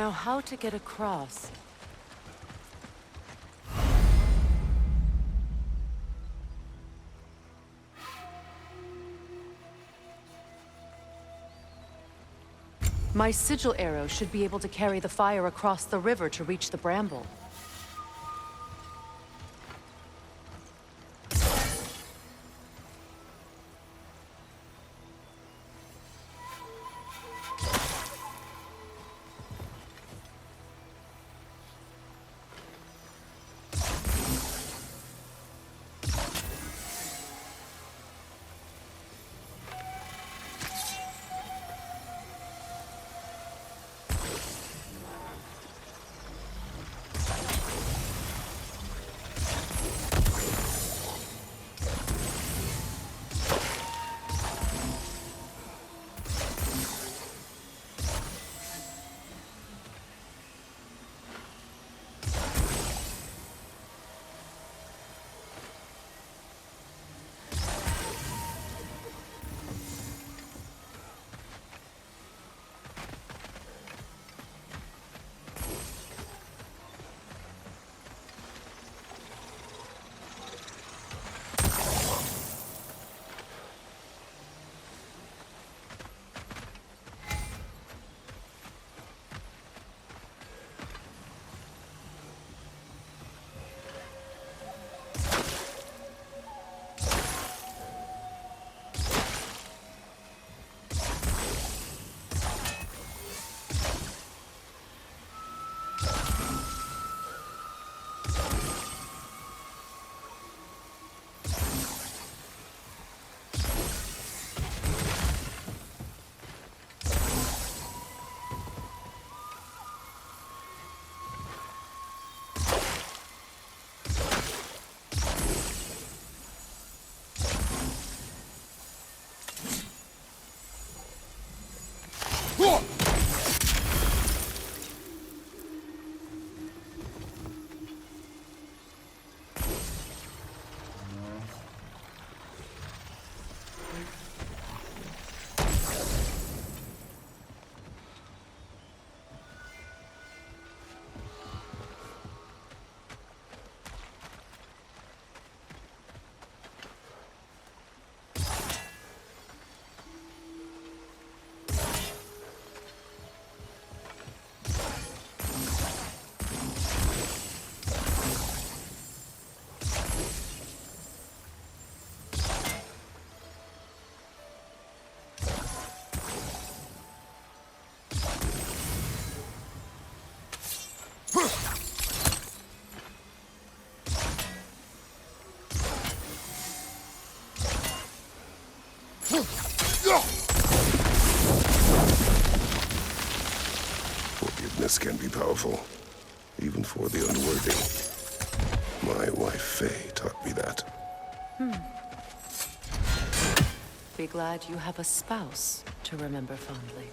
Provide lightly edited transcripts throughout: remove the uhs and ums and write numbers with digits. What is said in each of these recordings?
Now how to get across? My sigil arrow should be able to carry the fire across the river to reach the bramble. Forgiveness can be powerful, even for the unworthy. My wife, Faye, taught me that. Be glad you have a spouse to remember fondly.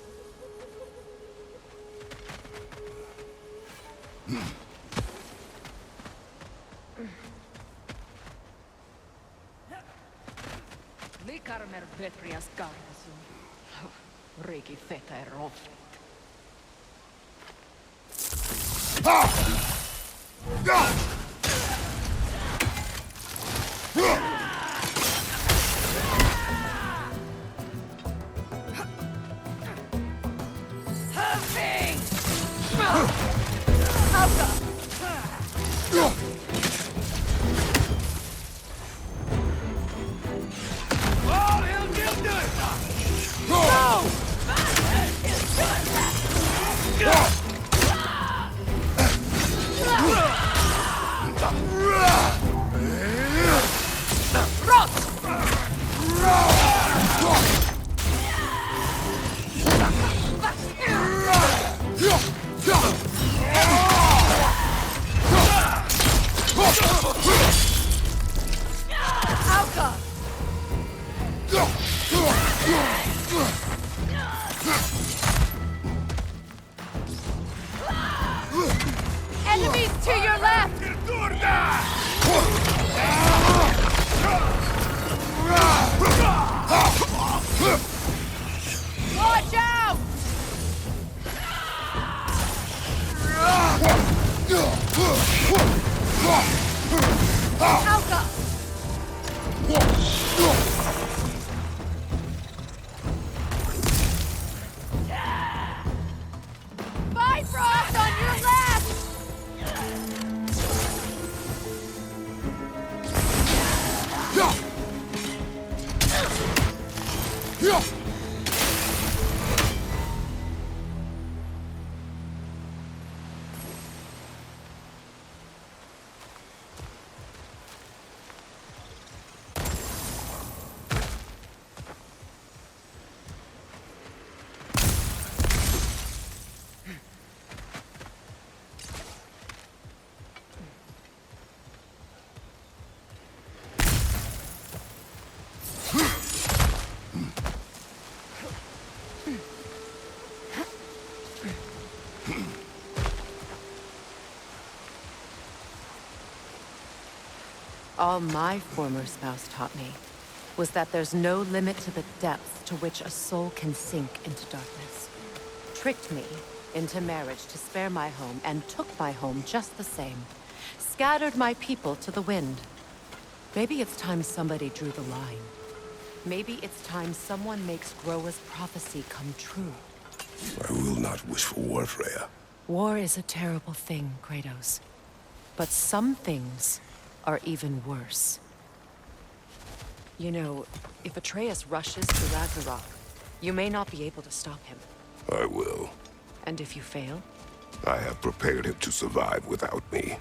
Likarmer Petrias Gardasun. Riki Feta Rof. All my former spouse taught me was that there's no limit to the depths to which a soul can sink into darkness. Tricked me into marriage to spare my home and took my home just the same. Scattered my people to the wind. Maybe it's time somebody drew the line. Maybe it's time someone makes Groa's prophecy come true. I will not wish for war, Freya. War is a terrible thing, Kratos. But some things are even worse. You know, if Atreus rushes to Ragnarok, you may not be able to stop him. I will. And if you fail? I have prepared him to survive without me,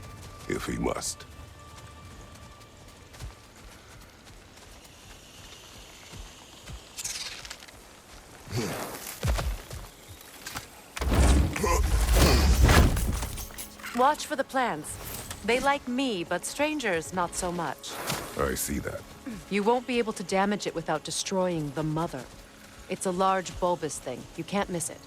if he must. Watch for the plants. They like me, but strangers not so much. I see that. You won't be able to damage it without destroying the mother. It's a large bulbous thing. You can't miss it.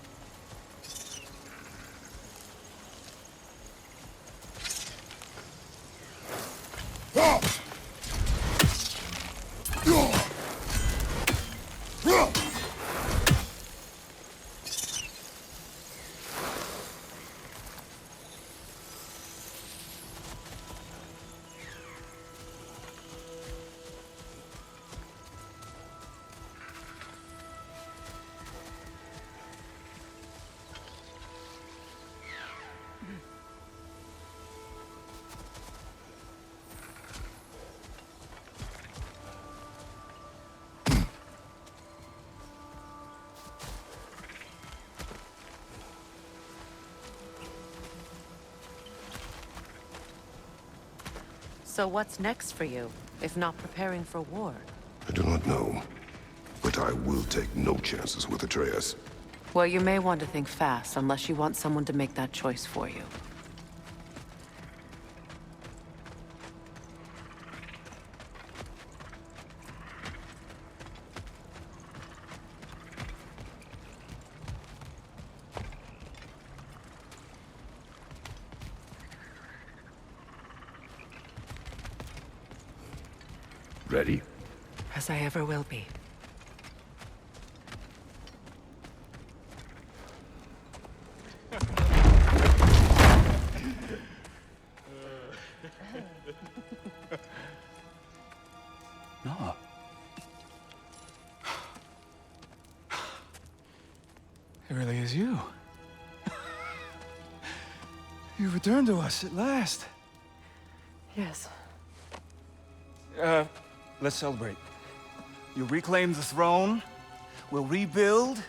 So what's next for you, if not preparing for war? I do not know, but I will take no chances with Atreus. Well, you may want to think fast, unless you want someone to make that choice for you. Ready? As I ever will be. No. It really is you. You returned to us at last. Yes. Let's celebrate. You reclaim the throne. We'll rebuild.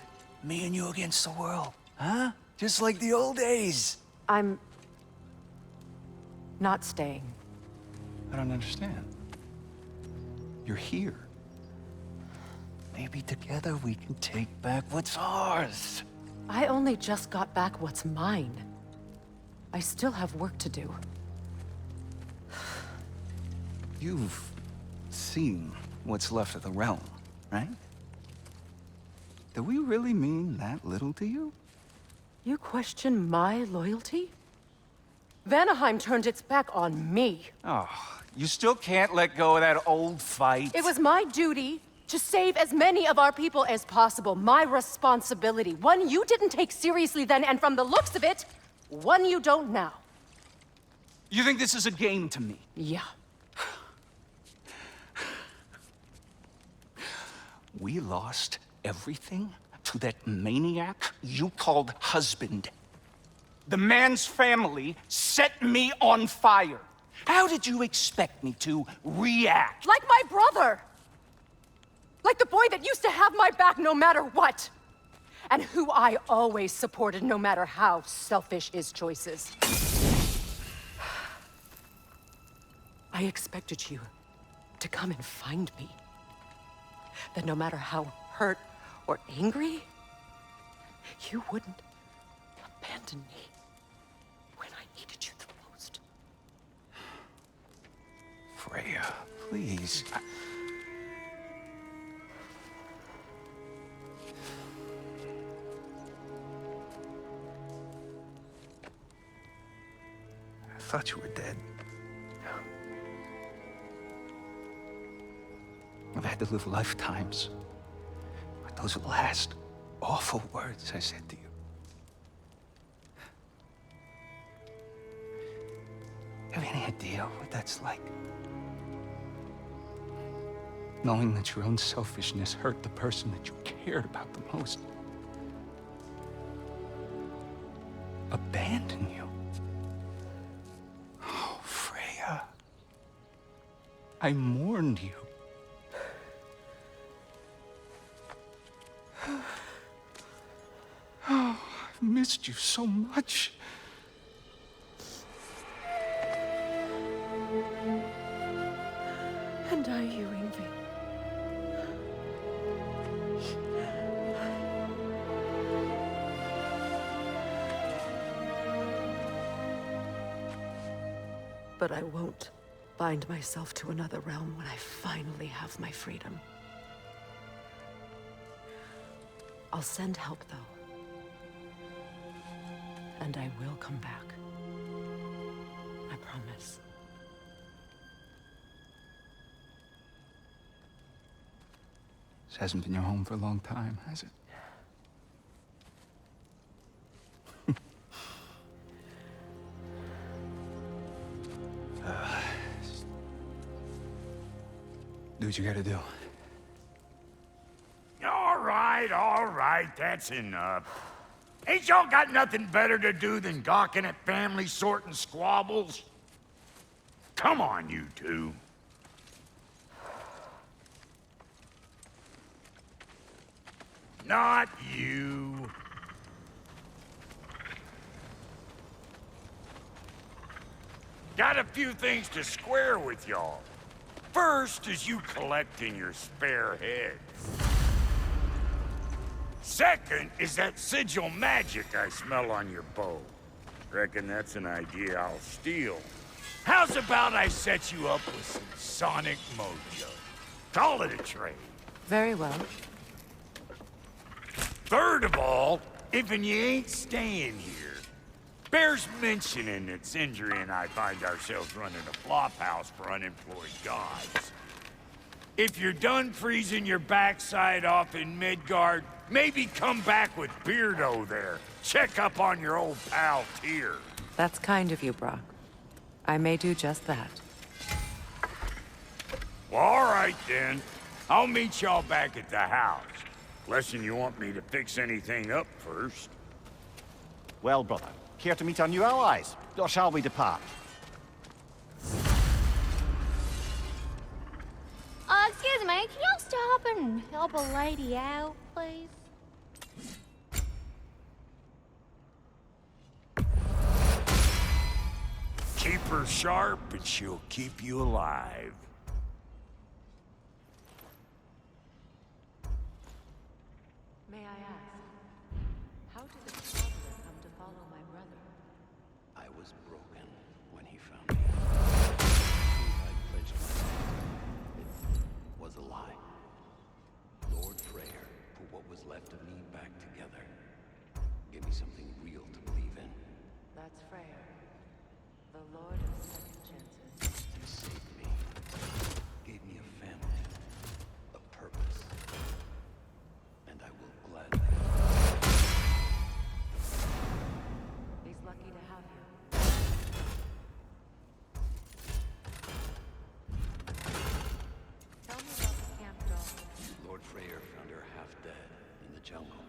Me and you against the world. Huh? Just like the old days. I'm... not staying. I don't understand. You're here. Maybe together we can take back what's ours. I only just got back what's mine. I still have work to do. You've seen what's left of the realm, right? Do we really mean that little to you? You question my loyalty? Vanaheim turned its back on me. Oh, you still can't let go of that old fight? It was my duty to save as many of our people as possible. My responsibility. One you didn't take seriously then, and from the looks of it, one you don't now. You think this is a game to me? Yeah. We lost everything to that maniac you called husband. The man's family set me on fire. How did you expect me to react? Like my brother! Like the boy that used to have my back no matter what! And who I always supported no matter how selfish his choices. I expected you to come and find me. That no matter how hurt or angry, you wouldn't abandon me when I needed you the most. Freya, please. I thought you were dead. I've had to live lifetimes. But those last awful words I said to you. Have any idea what that's like? Knowing that your own selfishness hurt the person that you cared about the most. Abandon you. Oh, Freya. I mourned you. Oh, I've missed you so much. And are you, Yngvi? But I won't bind myself to another realm when I finally have my freedom. I'll send help, though. And I will come back. I promise. This hasn't been your home for a long time, has it? Do what you gotta do. All right, that's enough. Ain't y'all got nothing better to do than gawking at family sorting squabbles? Come on, you two. Not you. Got a few things to square with y'all. First is you collecting your spare heads. Second is that sigil magic I smell on your bow. Reckon that's an idea I'll steal. How's about I set you up with some sonic mojo? Call it a trade. Very well. Third of all, if you ain't staying here, bears mentioning that Sindri and I find ourselves running a flop house for unemployed gods. If you're done freezing your backside off in Midgard, maybe come back with Beardo there. Check up on your old pal Tyr. That's kind of you, Brock. I may do just that. Well, all right then. I'll meet y'all back at the house. Lesson you want me to fix anything up first. Well, brother, care to meet our new allies? Or shall we depart? Excuse me, can y'all stop and help a lady out, please? Keep her sharp and she'll keep you alive. May I ask, how did the traveler come to follow my brother? I was broken when he found me. I pledged myself. It was a lie. Lord Freyr put what was left of me back together. Gave me something real to believe in. That's Freyr, the Lord of Second Chances. He saved me. Gave me a family. A purpose. And I will gladly. He's lucky to have you. Tell me about the camp dog. Lord Freyr found her half dead in the jungle.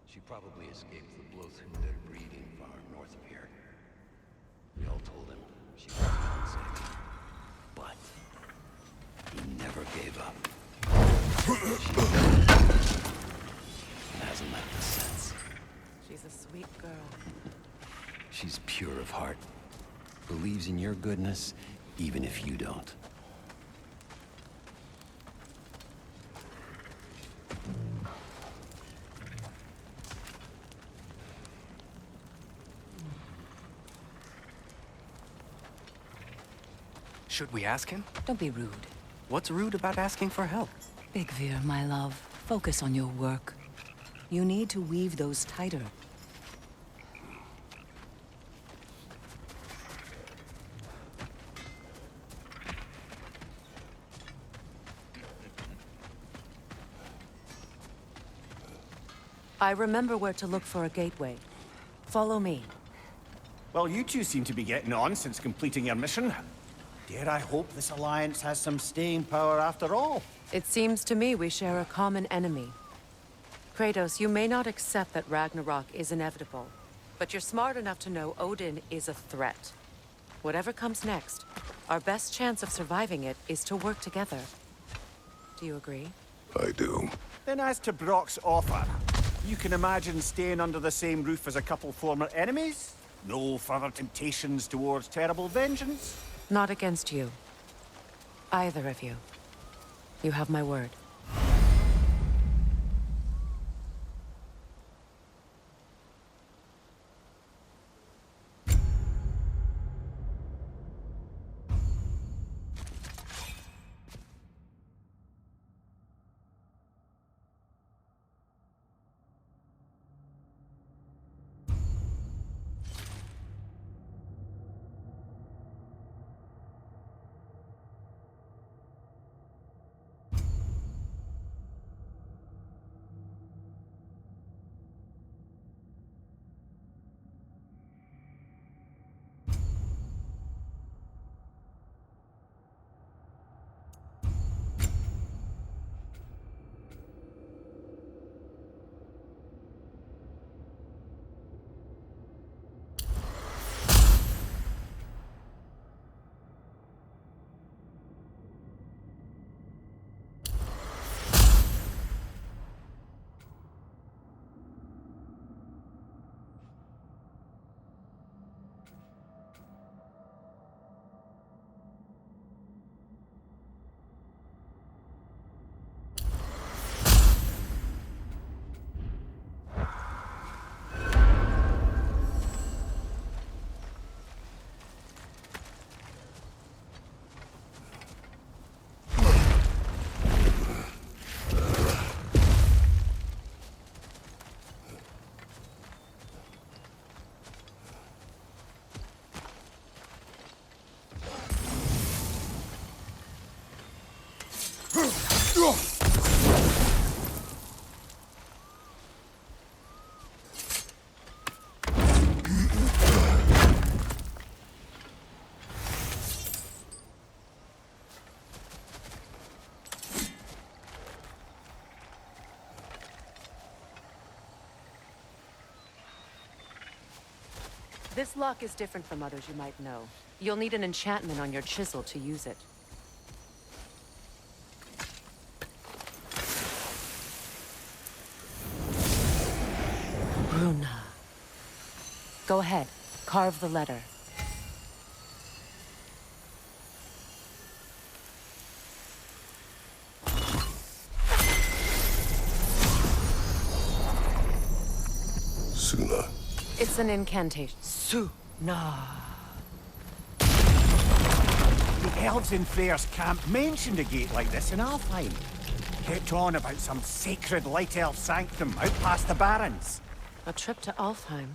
She probably escaped the Blothhunder breeding farm north of here. We all told him she was unsafe. But he never gave up. And hasn't left us since. She's a sweet girl. She's pure of heart. Believes in your goodness, even if you don't. Should we ask him? Don't be rude. What's rude about asking for help? Big Veer, my love, focus on your work. You need to weave those tighter. I remember where to look for a gateway. Follow me. Well, you two seem to be getting on since completing your mission. Dare I hope this alliance has some staying power after all? It seems to me we share a common enemy. Kratos, you may not accept that Ragnarok is inevitable, but you're smart enough to know Odin is a threat. Whatever comes next, our best chance of surviving it is to work together. Do you agree? I do. Then as to Brock's offer, you can imagine staying under the same roof as a couple former enemies? No further temptations towards terrible vengeance? Not against you. Either of you. You have my word. This lock is different from others you might know. You'll need an enchantment on your chisel to use it. Bruna. Go ahead. Carve the letter. Suna. It's an incantation. Suna. The elves in Freyr's camp mentioned a gate like this in Alfheim. Kept on about some sacred light elf sanctum out past the Barrens. A trip to Alfheim.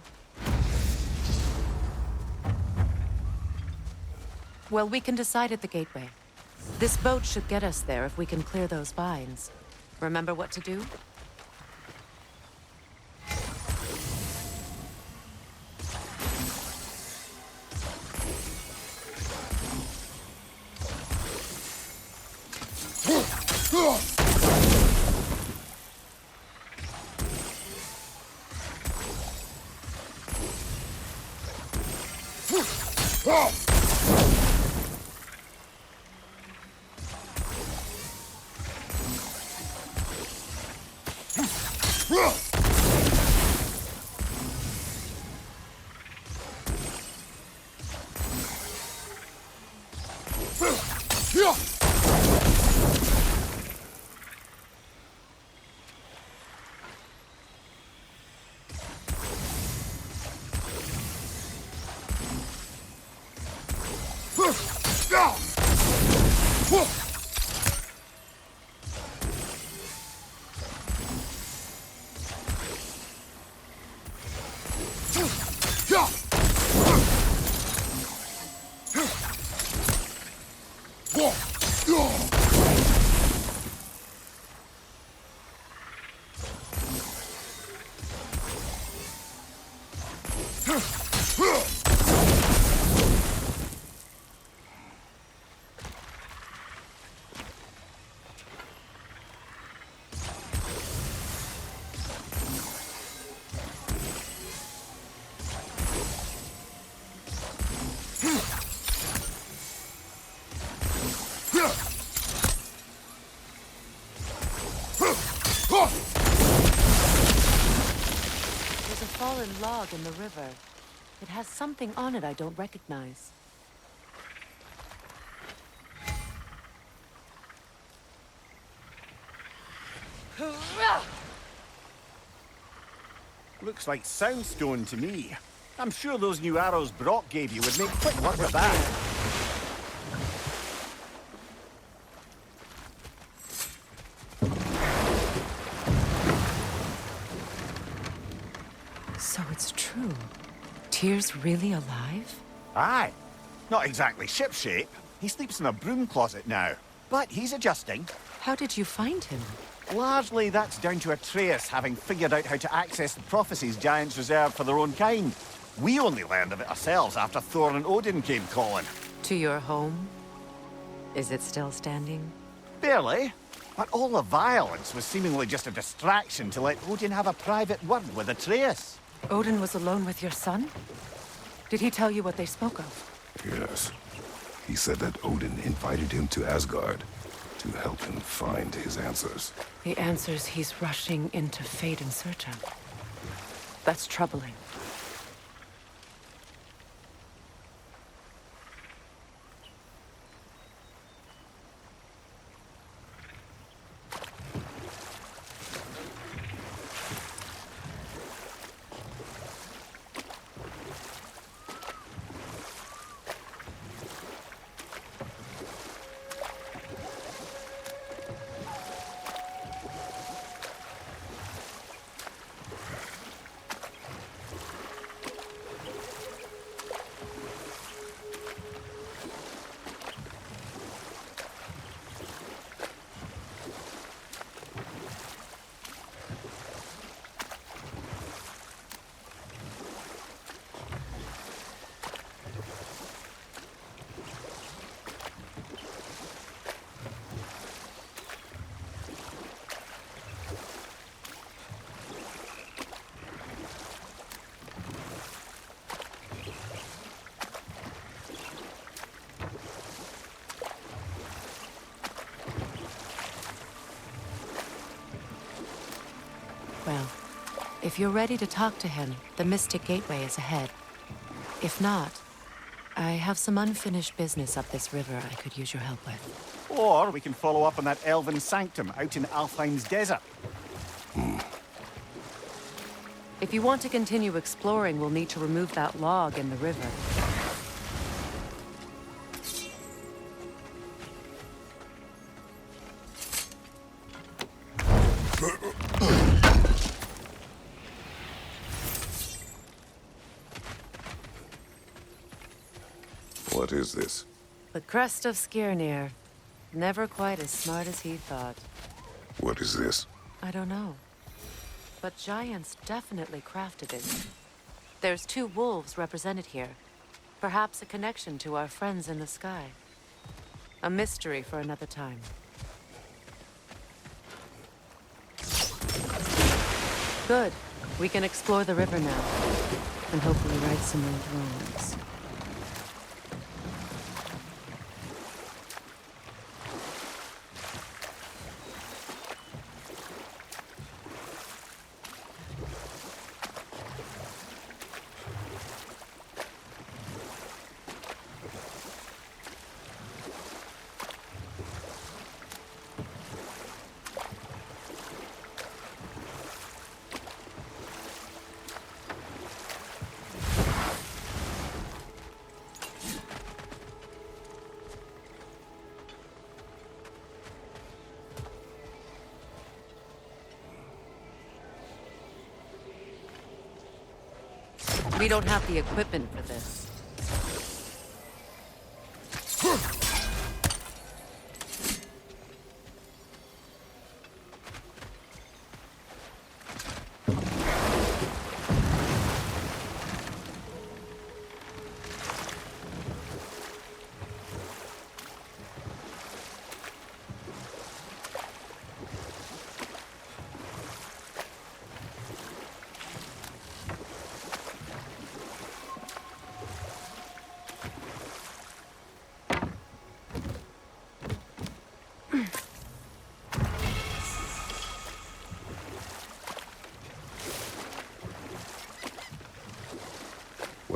Well, we can decide at the gateway. This boat should get us there if we can clear those vines. Remember what to do? fallen log in the river. It has something on it I don't recognize. Looks like soundstone to me. I'm sure those new arrows Brock gave you would make quick work of that. So it's true. Tyr's really alive? Aye. Not exactly shipshape. He sleeps in a broom closet now. But he's adjusting. How did you find him? Largely, that's down to Atreus having figured out how to access the prophecies giants reserve for their own kind. We only learned of it ourselves after Thor and Odin came calling. To your home? Is it still standing? Barely. But all the violence was seemingly just a distraction to let Odin have a private word with Atreus. Odin was alone with your son? Did he tell you what they spoke of? Yes. He said that Odin invited him to Asgard to help him find his answers. The answers he's rushing into fate in search of. That's troubling. Well, if you're ready to talk to him, the Mystic Gateway is ahead. If not, I have some unfinished business up this river I could use your help with. Or we can follow up on that elven sanctum out in Alfheim's desert. If you want to continue exploring, we'll need to remove that log in the river. What is this? The crest of Skirnir. Never quite as smart as he thought. What is this? I don't know. But giants definitely crafted it. There's 2 wolves represented here. Perhaps a connection to our friends in the sky. A mystery for another time. Good. We can explore the river now. And hopefully right some old wrongs. We don't have the equipment for this.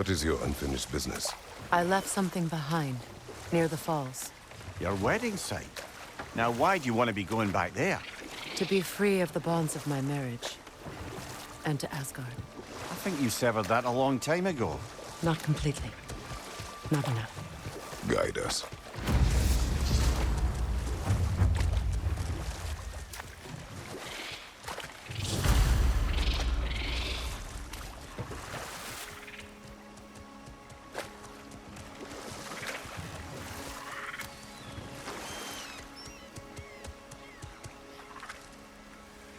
What is your unfinished business? I left something behind, near the falls. Your wedding site. Now, why do you want to be going back there? To be free of the bonds of my marriage. And to Asgard. I think you severed that a long time ago. Not completely. Not enough. Guide us.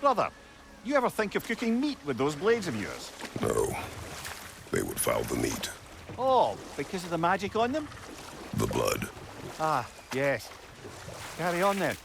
Brother, you ever think of cooking meat with those blades of yours? No. They would foul the meat. Oh, because of the magic on them? The blood. Ah, yes. Carry on then.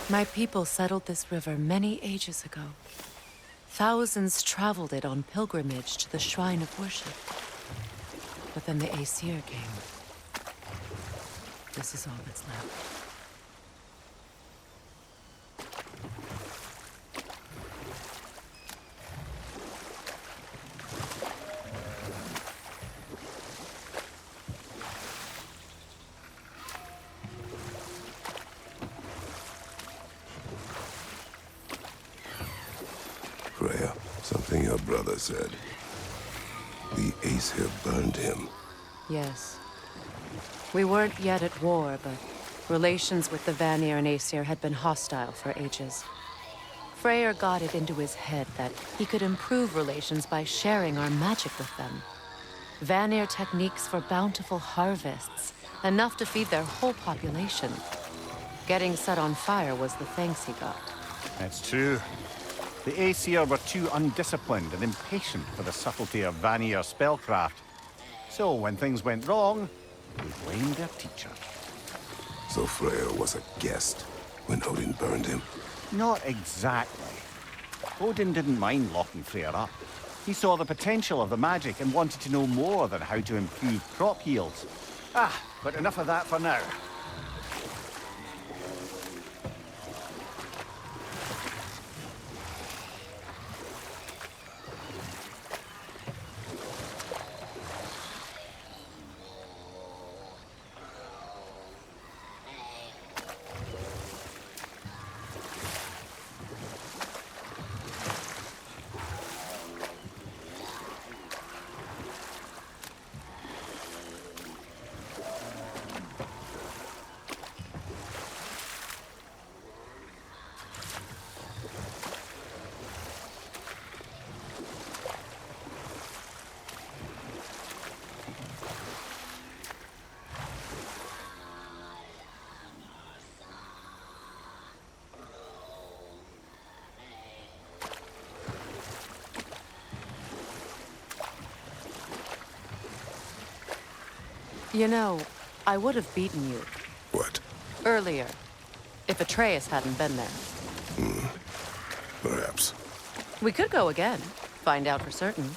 My people settled this river many ages ago. Thousands traveled it on pilgrimage to the shrine of worship. But then the Aesir came. This is all that's left. Freya, something your brother said. The Aesir burned him. Yes. We weren't yet at war, but relations with the Vanir and Aesir had been hostile for ages. Freyr got it into his head that he could improve relations by sharing our magic with them. Vanir techniques for bountiful harvests, enough to feed their whole population. Getting set on fire was the thanks he got. That's true. The Aesir were too undisciplined and impatient for the subtlety of Vanir spellcraft. So when things went wrong, they blamed their teacher. So Freya was a guest when Odin burned him? Not exactly. Odin didn't mind locking Freyr up. He saw the potential of the magic and wanted to know more than how to improve crop yields. But enough of that for now. You know, I would have beaten you. What? Earlier. If Atreus hadn't been there. Perhaps. We could go again. Find out for certain.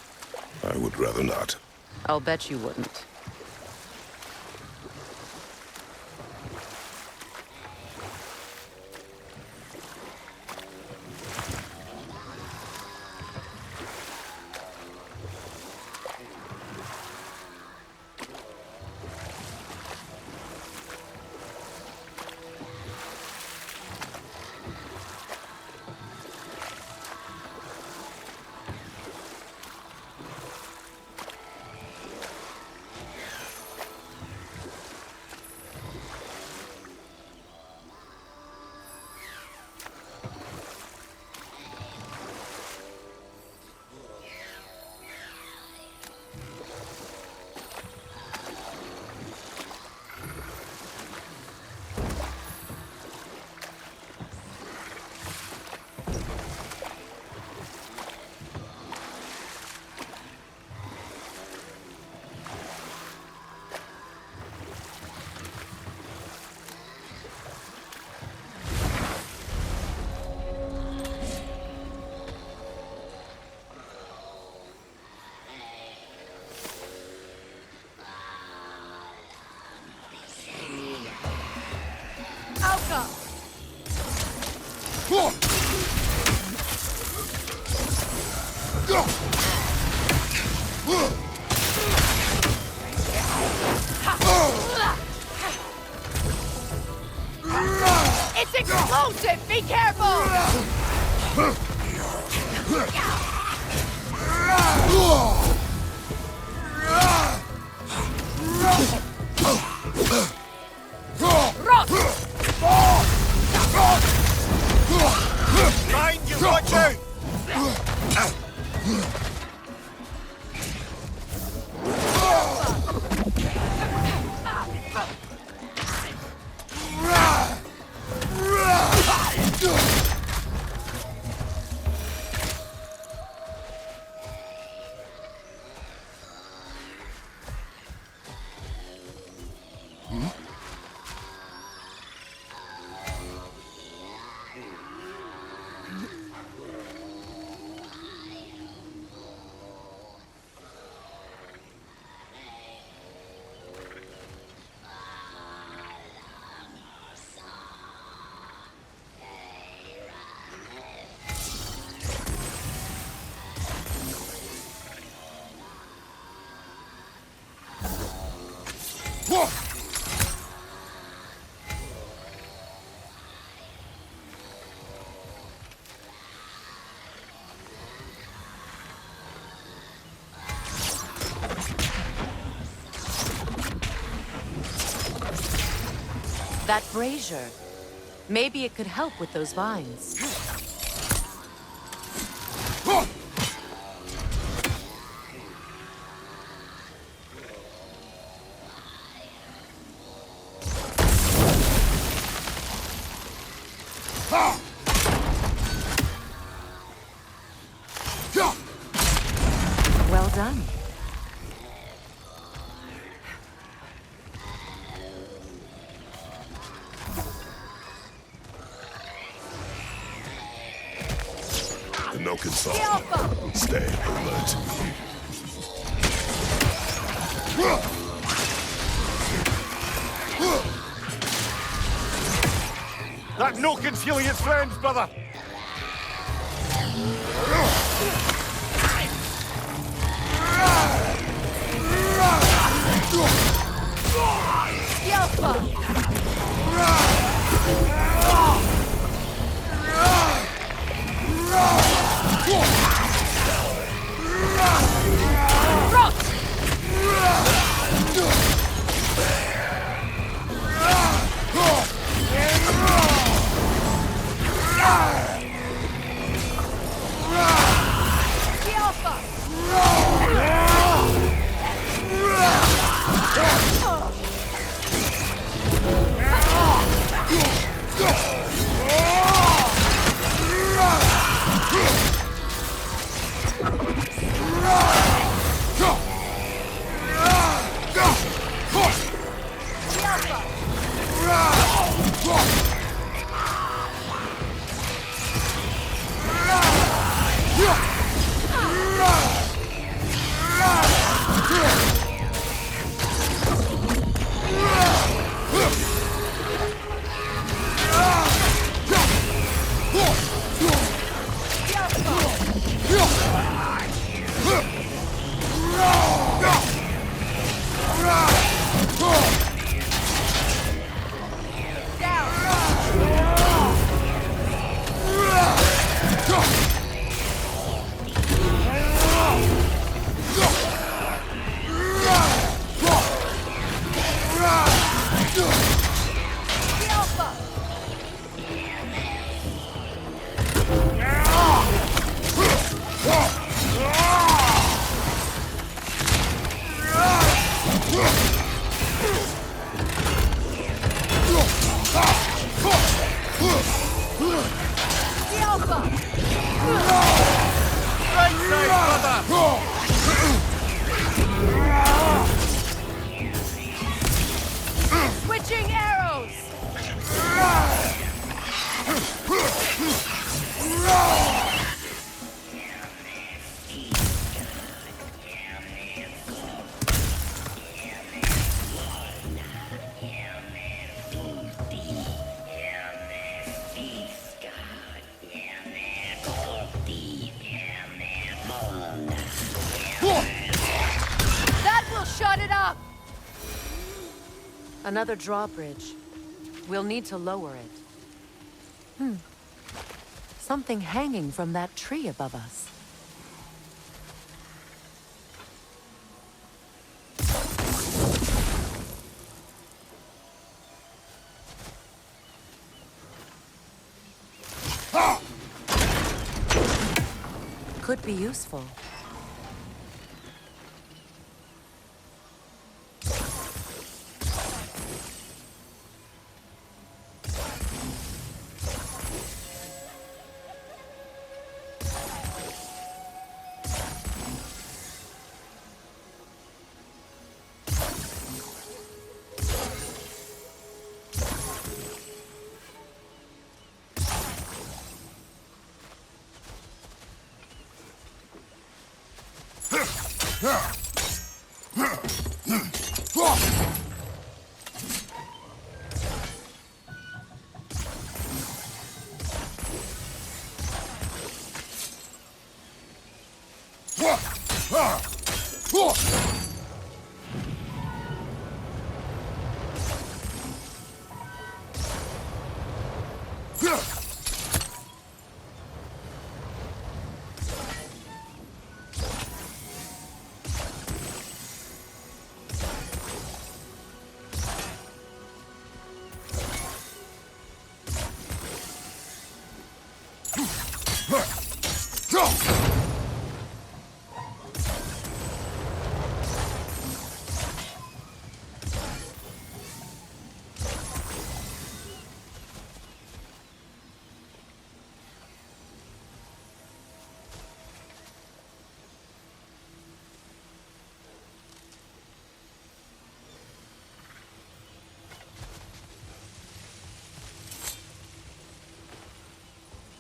I would rather not. I'll bet you wouldn't. It's explosive! Be careful! Mind you, watch out! That brazier. Maybe it could help with those vines. Well done. No consult. Stay alert. That Nokin's healing its friends, brother! Ah! Another drawbridge. We'll need to lower it. Something hanging from that tree above us. Could be useful.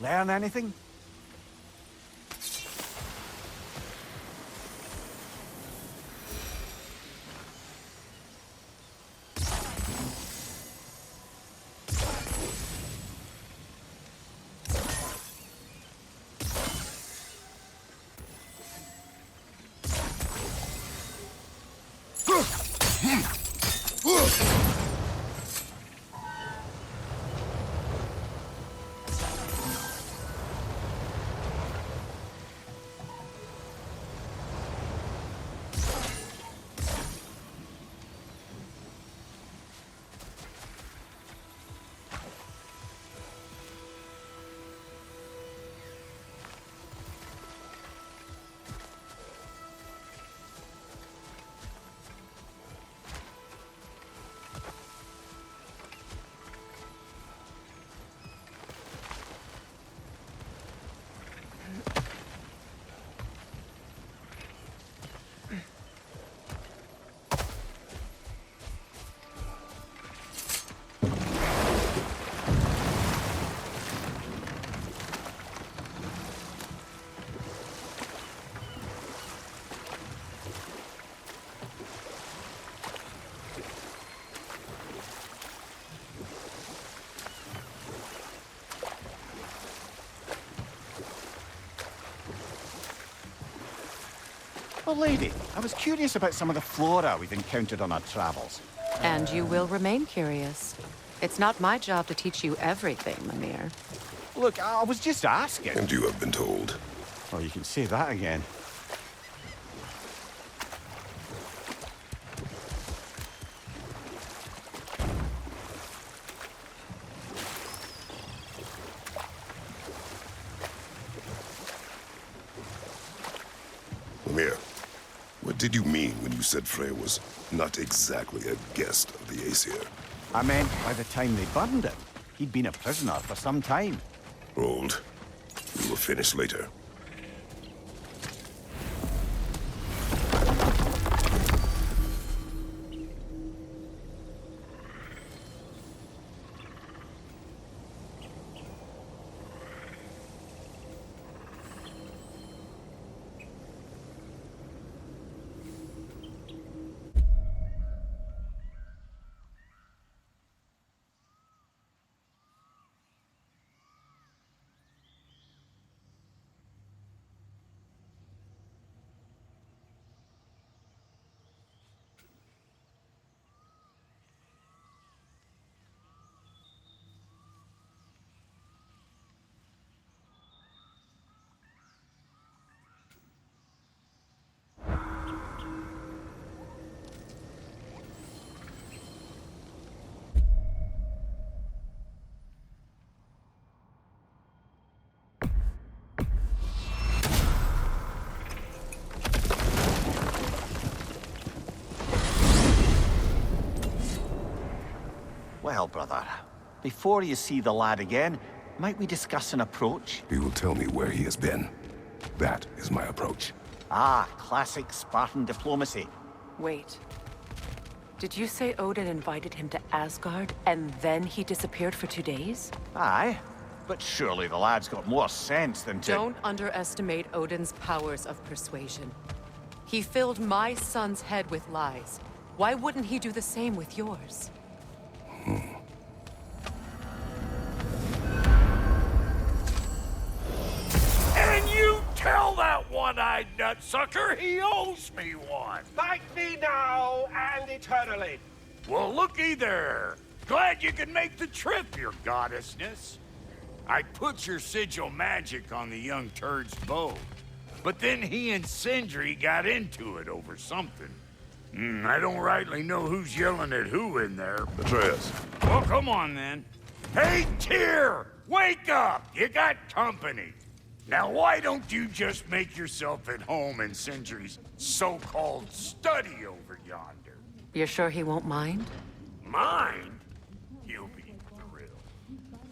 Learn anything? Well, lady, I was curious about some of the flora we've encountered on our travels. And you will remain curious. It's not my job to teach you everything, Mimir. Look, I was just asking. And you have been told. Oh, you can say that again. Mimir, what did you mean when you said Freya was not exactly a guest of the Aesir? I meant by the time they burned him, he'd been a prisoner for some time. Hold. We will finish later. Well, brother, before you see the lad again, might we discuss an approach? He will tell me where he has been. That is my approach. Ah, classic Spartan diplomacy. Wait. Did you say Odin invited him to Asgard, and then he disappeared for 2 days? Aye, but surely the lad's got more sense than to... Don't underestimate Odin's powers of persuasion. He filled my son's head with lies. Why wouldn't he do the same with yours? And you tell that one-eyed nutsucker he owes me one. Fight me now and eternally. Well, looky there. Glad you could make the trip, your goddessness. I put your sigil magic on the young turd's bow, but then he and Sindri got into it over something. I don't rightly know who's yelling at who in there. Atreus. Well, come on then. Hey, Tyr! Wake up! You got company. Now, why don't you just make yourself at home in Sindri's so-called study over yonder? You're sure he won't mind? Mind? He'll be thrilled.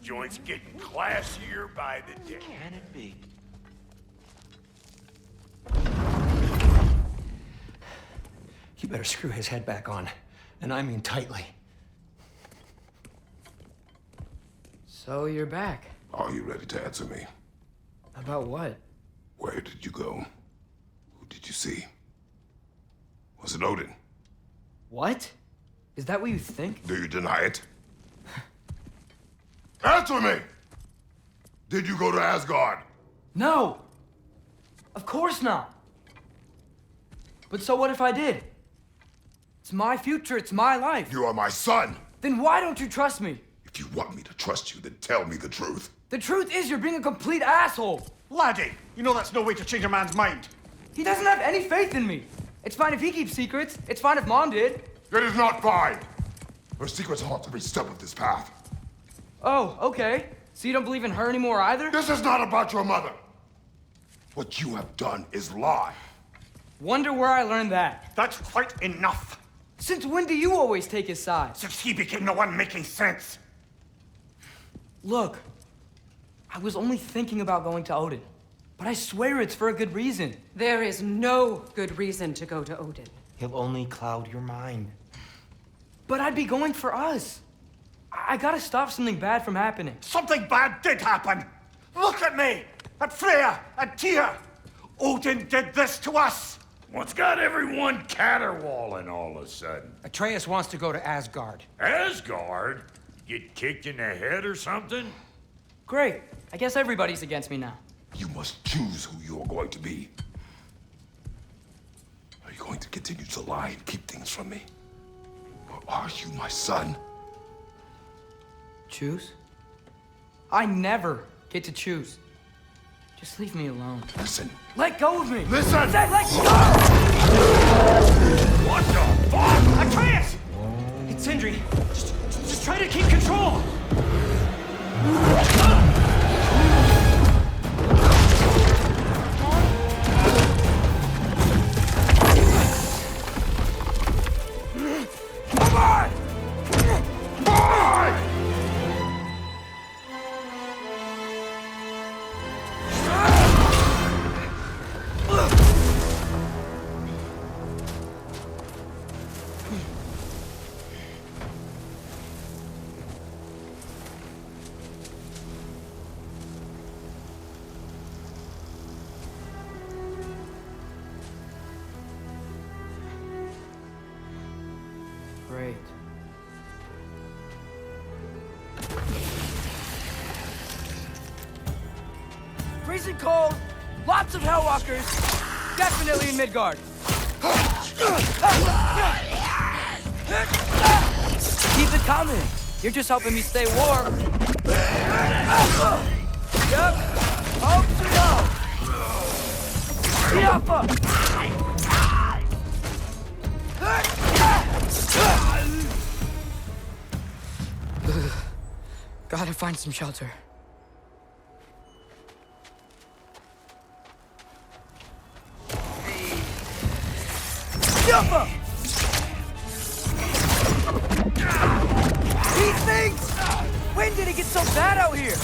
Joint's getting classier by the day. Can it be? You better screw his head back on, and I mean tightly. So you're back. Are you ready to answer me? About what? Where did you go? Who did you see? Was it Odin? What? Is that what you think? Do you deny it? Answer me! Did you go to Asgard? No! Of course not! But so what if I did? It's my future, it's my life. You are my son! Then why don't you trust me? If you want me to trust you, then tell me the truth. The truth is you're being a complete asshole! Laddie, you know that's no way to change a man's mind. He doesn't have any faith in me. It's fine if he keeps secrets. It's fine if Mom did. It is not fine! Her secrets haunt every step of this path. Oh, okay. So you don't believe in her anymore either? This is not about your mother. What you have done is lie. Wonder where I learned that. That's quite enough. Since when do you always take his side? Since he became the one making sense. Look, I was only thinking about going to Odin. But I swear it's for a good reason. There is no good reason to go to Odin. He'll only cloud your mind. But I'd be going for us. I gotta stop something bad from happening. Something bad did happen. Look at me, at Freya, at Tyr. Odin did this to us. What's got everyone caterwauling all of a sudden? Atreus wants to go to Asgard. Asgard? Get kicked in the head or something? Great. I guess everybody's against me now. You must choose who you are going to be. Are you going to continue to lie and keep things from me? Or are you my son? Choose? I never get to choose. Just leave me alone. Listen. Let go of me! Listen! I said let go! What the fuck? Atreus! It's Sindri. Just try to keep control. Come on! Come on! Great. Freezing cold, lots of Hellwalkers, definitely in Midgard. Keep it coming. You're just helping me stay warm. Yep. Hope so. Yappa. Gotta find some shelter. Yappa! these things? When did it get so bad out here?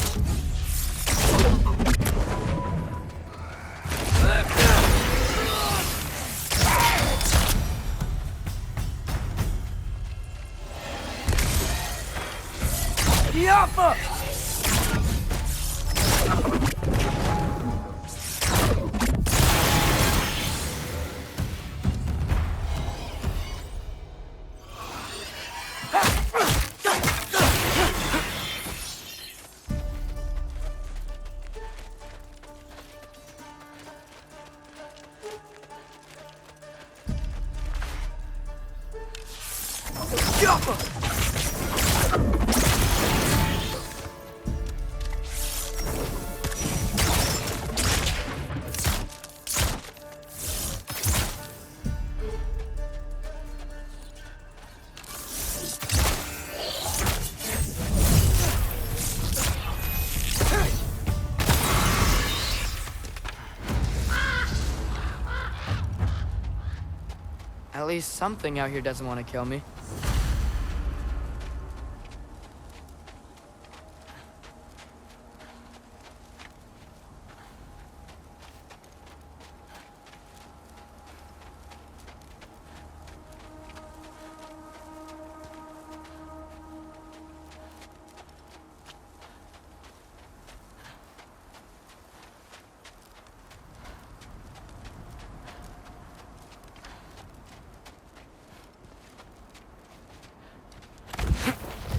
Yappa! At least something out here doesn't want to kill me.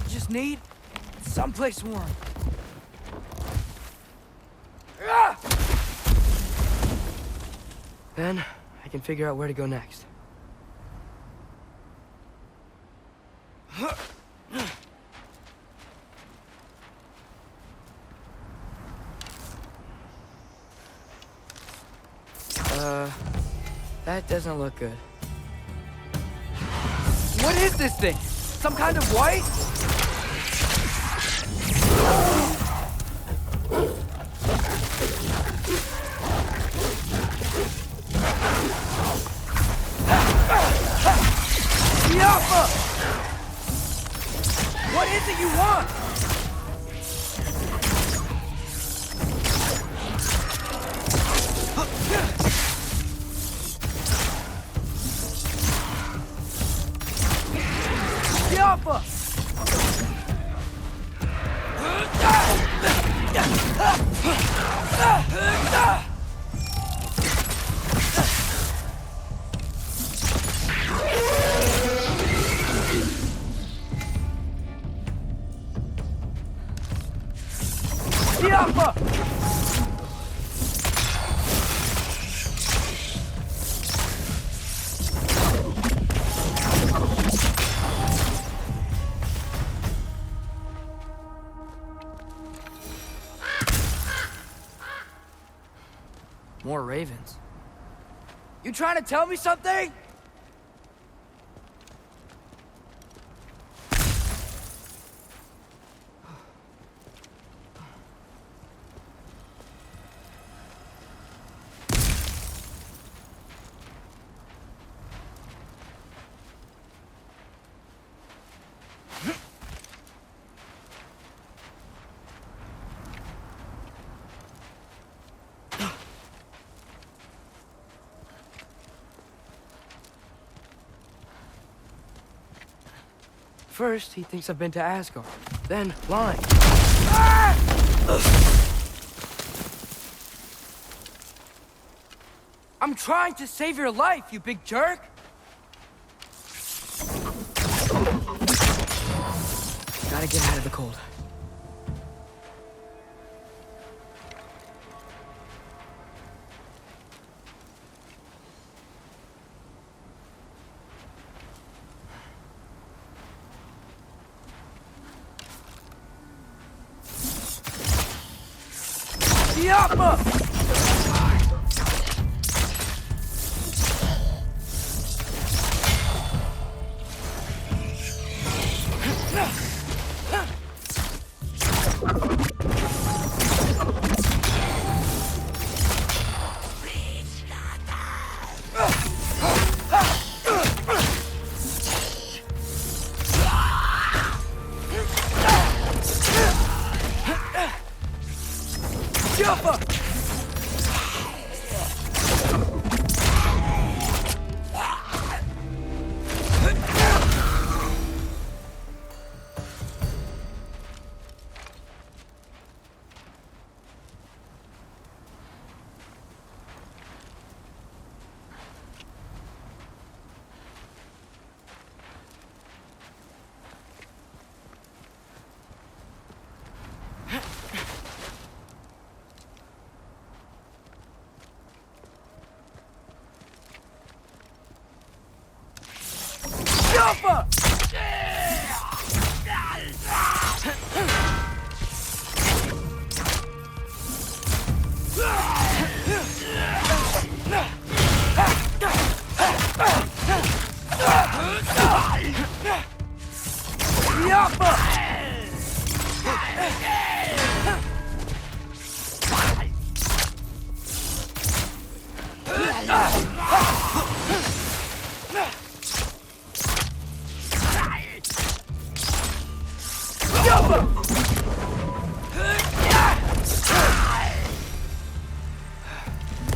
Just need someplace warm. Then I can figure out where to go next. That doesn't look good. What is this thing? Some kind of white? Yappa! What is it you want? Yappa! Yappa! More ravens. You trying to tell me something? First, he thinks I've been to Asgard. Then, lying. Ah! I'm trying to save your life, you big jerk! Gotta get out of the cold. Yappa!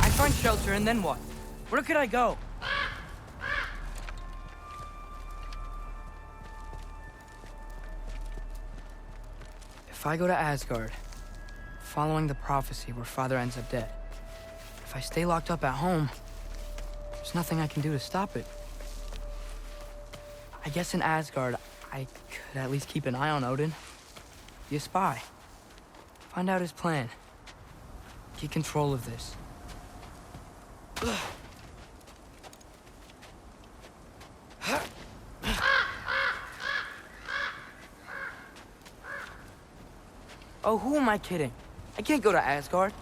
I find shelter, and then what? Where could I go? If I go to Asgard, following the prophecy where Father ends up dead, if I stay locked up at home, there's nothing I can do to stop it. I guess in Asgard, I could at least keep an eye on Odin. Be a spy. Find out his plan. Get control of this. Oh, who am I kidding? I can't go to Asgard.